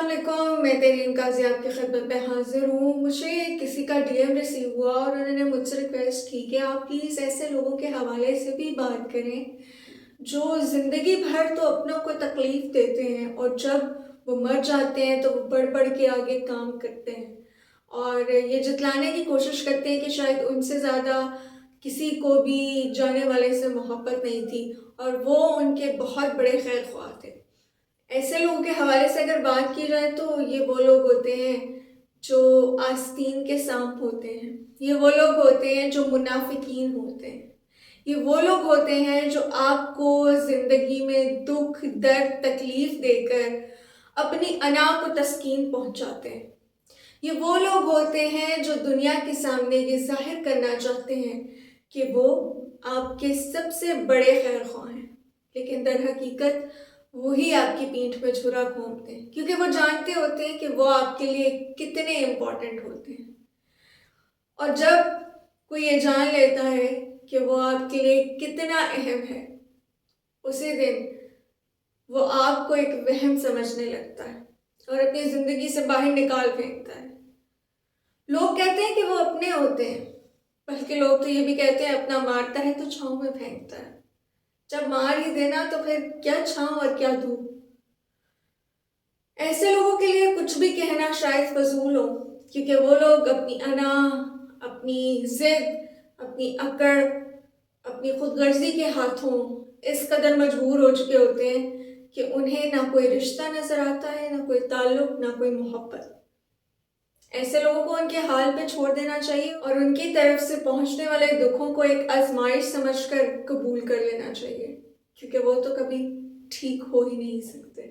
السلام علیکم، میں ترین قاضی آپ کی خدمت میں حاضر ہوں۔ مجھے کسی کا ڈی ایم ریسیو ہوا اور انہوں نے مجھ سے ریکویسٹ کی کہ آپ پلیز ایسے لوگوں کے حوالے سے بھی بات کریں جو زندگی بھر تو اپنوں کو تکلیف دیتے ہیں اور جب وہ مر جاتے ہیں تو وہ بڑھ بڑھ کے آگے کام کرتے ہیں اور یہ جتلانے کی کوشش کرتے ہیں کہ شاید ان سے زیادہ کسی کو بھی جانے والے سے محبت نہیں تھی اور وہ ان کے بہت بڑے خیر خواہ تھے۔ ایسے لوگوں کے حوالے سے اگر بات کی جائے تو یہ وہ لوگ ہوتے ہیں جو آستین کے سانپ ہوتے ہیں، یہ وہ لوگ ہوتے ہیں جو منافقین ہوتے ہیں، یہ وہ لوگ ہوتے ہیں جو آپ کو زندگی میں دکھ درد تکلیف دے کر اپنی انا کو تسکین پہنچاتے ہیں، یہ وہ لوگ ہوتے ہیں جو دنیا کے سامنے یہ ظاہر کرنا چاہتے ہیں کہ وہ آپ کے سب سے بڑے خیر خواہ ہیں، لیکن در حقیقت وہی آپ کی پیٹھ پہ چھرا گھونپتے ہیں کیونکہ وہ جانتے ہوتے ہیں کہ وہ آپ کے لیے کتنے امپورٹنٹ ہوتے ہیں۔ اور جب کوئی یہ جان لیتا ہے کہ وہ آپ کے لیے کتنا اہم ہے، اسی دن وہ آپ کو ایک وہم سمجھنے لگتا ہے اور اپنی زندگی سے باہر نکال پھینکتا ہے۔ لوگ کہتے ہیں کہ وہ اپنے ہوتے ہیں، بلکہ لوگ تو یہ بھی کہتے ہیں اپنا مارتا ہے تو چھاؤں میں پھینکتا ہے۔ جب مار ہی دینا تو پھر کیا چھاؤں اور کیا دھوپ۔ ایسے لوگوں کے لیے کچھ بھی کہنا شاید فضول ہو، کیونکہ وہ لوگ اپنی انا، اپنی ضد، اپنی اکڑ، اپنی خود غرضی کے ہاتھوں اس قدر مجبور ہو چکے ہوتے ہیں کہ انہیں نہ کوئی رشتہ نظر آتا ہے، نہ کوئی تعلق، نہ کوئی محبت۔ ایسے لوگوں کو ان کے حال پہ چھوڑ دینا چاہیے اور ان کی طرف سے پہنچنے والے دکھوں کو ایک آزمائش سمجھ کر قبول کر لینا چاہیے، کیونکہ وہ تو کبھی ٹھیک ہو ہی نہیں سکتے۔